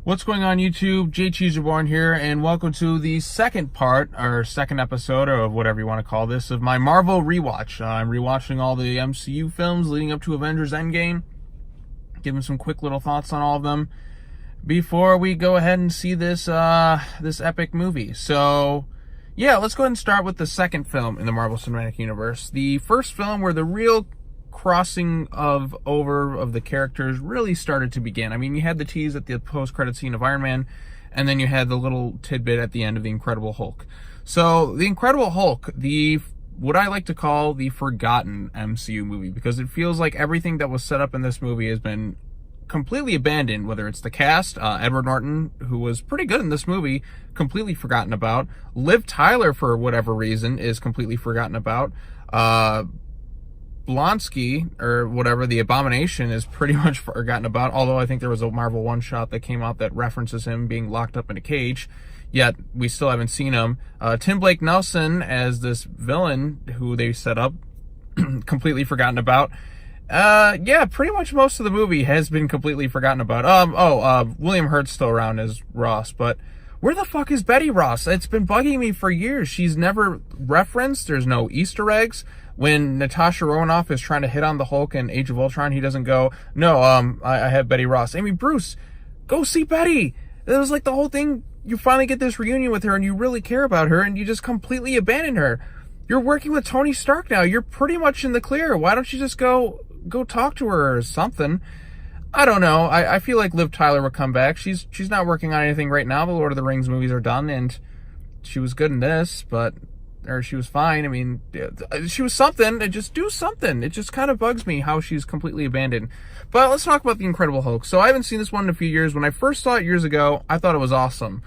What's going on YouTube? Jay Cheeserborn here, and welcome to the second part, or second episode, or whatever you want to call this, of my Marvel Rewatch. I'm rewatching all the MCU films leading up to Avengers Endgame, giving some quick little thoughts on all of them before we go ahead and see this this epic movie. So, yeah, let's go ahead and start with the second film in the Marvel Cinematic Universe. The first film where the real crossing of the characters really started to begin. I mean, you had the tease at the post-credit scene of Iron Man, and then you had the little tidbit at the end of the Incredible Hulk. So the Incredible Hulk, what I like to call the forgotten MCU movie, because it feels like everything that was set up in this movie has been completely abandoned, whether it's the cast, Edward Norton, who was pretty good in this movie, completely forgotten about. Liv Tyler, for whatever reason, is completely forgotten about. Blonsky, or whatever, the Abomination, is pretty much forgotten about, although I think there was a Marvel one-shot that came out that references him being locked up in a cage, yet we still haven't seen him. Tim Blake Nelson as this villain who they set up, completely forgotten about. Yeah, pretty much most of the movie has been completely forgotten about. William Hurt's still around as Ross, but where the fuck is Betty Ross? It's been bugging me for years. She's never referenced. There's no Easter eggs. When Natasha Romanoff is trying to hit on the Hulk in Age of Ultron, he doesn't go, no, I have Betty Ross. I mean, Bruce, go see Betty. It was like the whole thing, you finally get this reunion with her and you really care about her and you just completely abandon her. You're working with Tony Stark now. You're pretty much in the clear. Why don't you just go talk to her or something? I don't know. I feel like Liv Tyler would come back. She's not working on anything right now. The Lord of the Rings movies are done, and she was good in this, or she was fine. I mean, she was something. Just do something. It just kind of bugs me how she's completely abandoned. But let's talk about the Incredible Hulk. So I haven't seen this one in a few years. When I first saw it years ago, I thought it was awesome.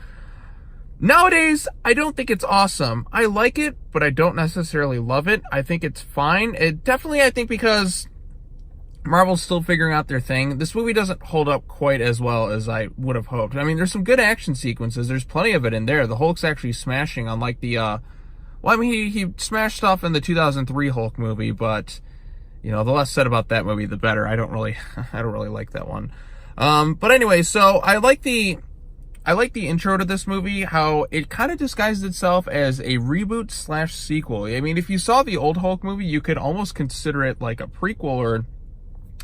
Nowadays, I don't think it's awesome. I like it, but I don't necessarily love it. I think it's fine. I think because Marvel's still figuring out their thing, this movie doesn't hold up quite as well as I would have hoped. I mean, there's some good action sequences. There's plenty of it in there. The Hulk's actually smashing, unlike the, he smashed stuff in the 2003 Hulk movie, but, the less said about that movie, the better. I don't really like that one. But anyway, so I like the intro to this movie, how it kind of disguised itself as a reboot / sequel. I mean, if you saw the old Hulk movie, you could almost consider it like a prequel, or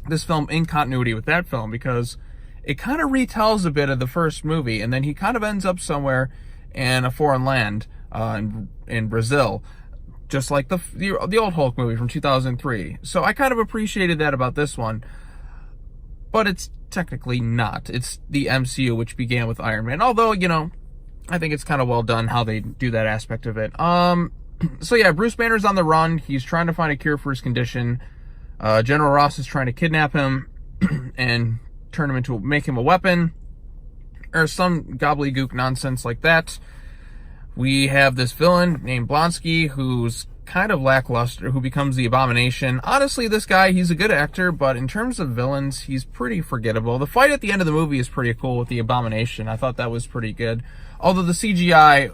this film in continuity with that film, because it kind of retells a bit of the first movie, and then he kind of ends up somewhere in a foreign land, in Brazil, just like the old Hulk movie from 2003. So I kind of appreciated that about this one, but it's technically not. It's the MCU, which began with Iron Man, although, I think it's kind of well done how they do that aspect of it. So yeah, Bruce Banner's on the run. He's trying to find a cure for his condition. General Ross is trying to kidnap him and make him a weapon, or some gobbledygook nonsense like that. We have this villain named Blonsky, who's kind of lackluster, who becomes the Abomination. Honestly, this guy, he's a good actor, but in terms of villains, he's pretty forgettable. The fight at the end of the movie is pretty cool with the Abomination. I thought that was pretty good, although the CGI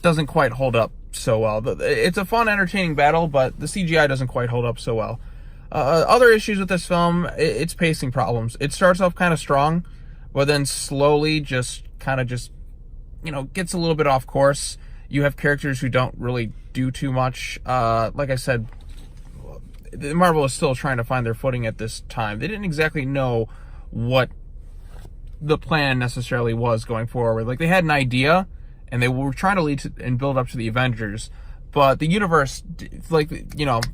doesn't quite hold up so well. It's a fun, entertaining battle, but the CGI doesn't quite hold up so well. Other issues with this film, it's pacing problems. It starts off kind of strong, but then slowly gets a little bit off course. You have characters who don't really do too much. Like I said, Marvel is still trying to find their footing at this time. They didn't exactly know what the plan necessarily was going forward. Like, they had an idea, and they were trying to lead to and build up to the Avengers. But the universe,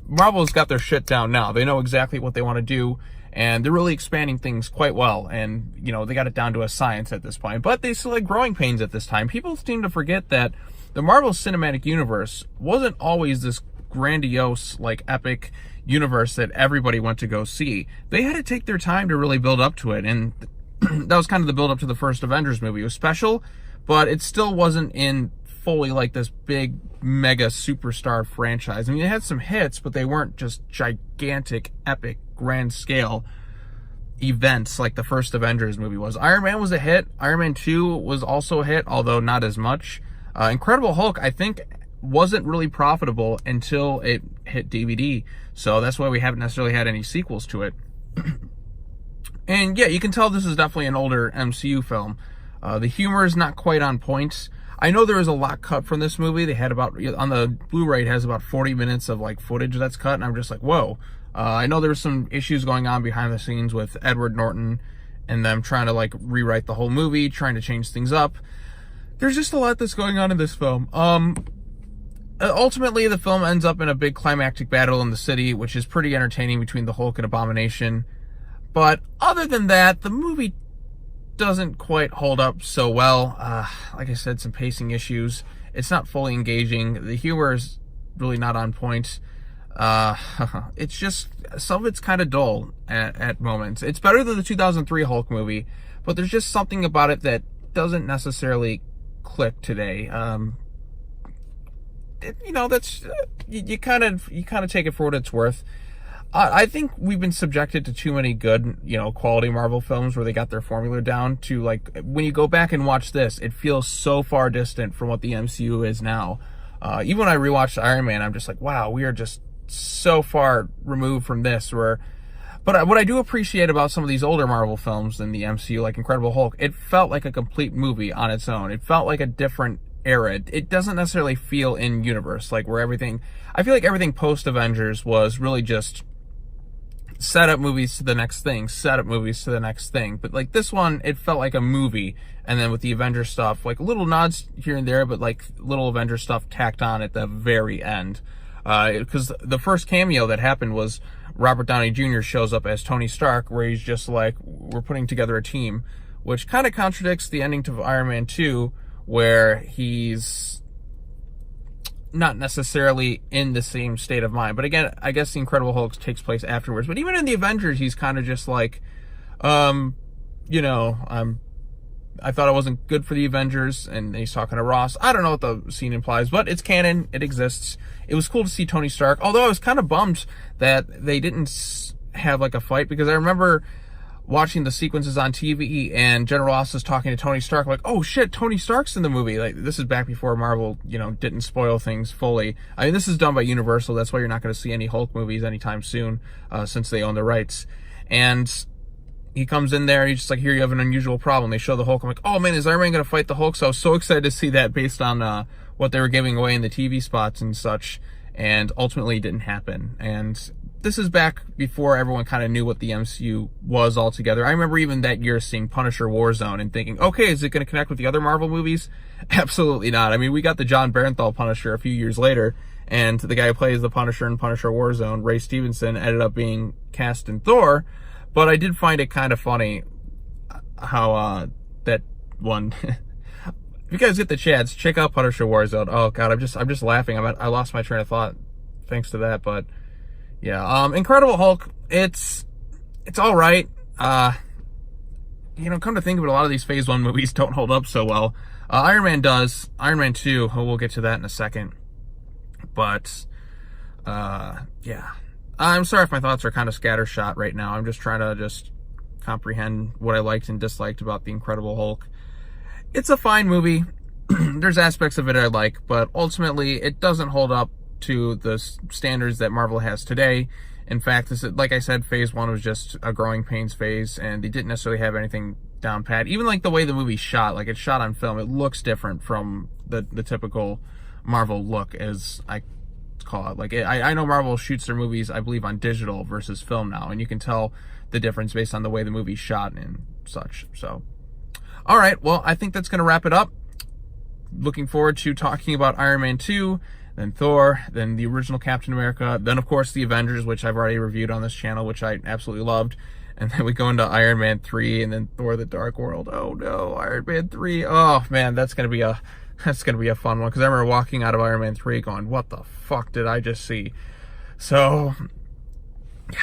Marvel's got their shit down now. They know exactly what they want to do, and they're really expanding things quite well. And, they got it down to a science at this point. But they still had growing pains at this time. People seem to forget that the Marvel Cinematic Universe wasn't always this grandiose, epic universe that everybody went to go see. They had to take their time to really build up to it. And that was kind of the build up to the first Avengers movie. It was special, but it still wasn't in fully like this big mega superstar franchise. I mean, it had some hits, but they weren't just gigantic, epic, grand scale events like the first Avengers movie was. Iron Man was a hit. Iron Man 2 was also a hit, although not as much. Incredible Hulk, I think, wasn't really profitable until it hit DVD, so that's why we haven't necessarily had any sequels to it. And yeah, you can tell this is definitely an older MCU film. The humor is not quite on point. I know there was a lot cut from this movie. They had about, on the Blu-ray, it has about 40 minutes of like footage that's cut, and I'm just like, whoa. I know there was some issues going on behind the scenes with Edward Norton and them trying to like rewrite the whole movie, trying to change things up. There's just a lot that's going on in this film. Ultimately, the film ends up in a big climactic battle in the city, which is pretty entertaining between the Hulk and Abomination. But other than that, the movie doesn't quite hold up so well. Like I said, some pacing issues. It's not fully engaging. The humor is really not on point. It's just, some of it's kind of dull at moments. It's better than the 2003 Hulk movie, but there's just something about it that doesn't necessarily click today. That's you kind of take it for what it's worth. I think we've been subjected to too many good, quality Marvel films where they got their formula down to, like, when you go back and watch this, it feels so far distant from what the MCU is now. Even when I rewatched Iron Man, I'm just like, wow, we are just so far removed from this. But what I do appreciate about some of these older Marvel films in the MCU, like Incredible Hulk, it felt like a complete movie on its own. It felt like a different era. It doesn't necessarily feel in universe, like where I feel like everything post Avengers was really just set up movies to the next thing, set up movies to the next thing. But like this one, it felt like a movie, and then with the Avengers stuff, like little nods here and there, but like little Avengers stuff tacked on at the very end. Because the first cameo that happened was Robert Downey Jr. shows up as Tony Stark, where he's just like, we're putting together a team, which kind of contradicts the ending to Iron Man 2, where he's not necessarily in the same state of mind. But again, I guess the Incredible Hulk takes place afterwards. But even in the Avengers, he's kind of just like, I thought I wasn't good for the Avengers, and he's talking to Ross. I don't know what the scene implies, but it's canon. It exists. It was cool to see Tony Stark, although I was kind of bummed that they didn't have like a fight, because I remember watching the sequences on TV, and General Ross is talking to Tony Stark, like, oh shit, Tony Stark's in the movie. Like, this is back before Marvel, didn't spoil things fully. I mean, this is done by Universal. That's why you're not going to see any Hulk movies anytime soon, since they own the rights. And he comes in there, and he's just like, here, you have an unusual problem. They show the Hulk. I'm like, oh man, is Iron Man going to fight the Hulk? So I was so excited to see that based on what they were giving away in the TV spots and such. And ultimately it didn't happen. And this is back before everyone kind of knew what the MCU was altogether. I remember even that year seeing Punisher Warzone and thinking, okay, is it going to connect with the other Marvel movies? Absolutely not. I mean, we got the John Bernthal Punisher a few years later, and the guy who plays the Punisher in Punisher Warzone, Ray Stevenson, ended up being cast in Thor. But I did find it kind of funny how that one... If you guys get the chance, check out Punisher Warzone. Oh god, I'm just laughing. I lost my train of thought thanks to that. But yeah, Incredible Hulk, it's all right. Come to think of it, a lot of these Phase 1 movies don't hold up so well. Iron Man does. Iron Man 2, we'll get to that in a second. But yeah, I'm sorry if my thoughts are kind of scattershot right now. I'm just trying to comprehend what I liked and disliked about the Incredible Hulk. It's a fine movie. There's aspects of it I like, but ultimately it doesn't hold up to the standards that Marvel has today. In fact, like I said, Phase 1 was just a growing pains phase, and they didn't necessarily have anything down pat. Even like the way the movie's shot, like it's shot on film, it looks different from the typical Marvel look, as I call it. Like I know Marvel shoots their movies, I believe, on digital versus film now, and you can tell the difference based on the way the movie's shot and such. So all right, well, I think that's going to wrap it up. Looking forward to talking about Iron Man 2, then Thor, then the original Captain America, then, of course, the Avengers, which I've already reviewed on this channel, which I absolutely loved. And then we go into Iron Man 3, and then Thor: The Dark World. Oh, no, Iron Man 3. Oh, man, that's going to be a fun one, because I remember walking out of Iron Man 3 going, what the fuck did I just see? So, yeah.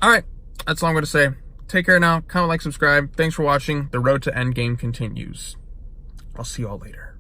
All right, that's all I'm going to say. Take care now. Comment, like, subscribe. Thanks for watching. The road to Endgame continues. I'll see you all later.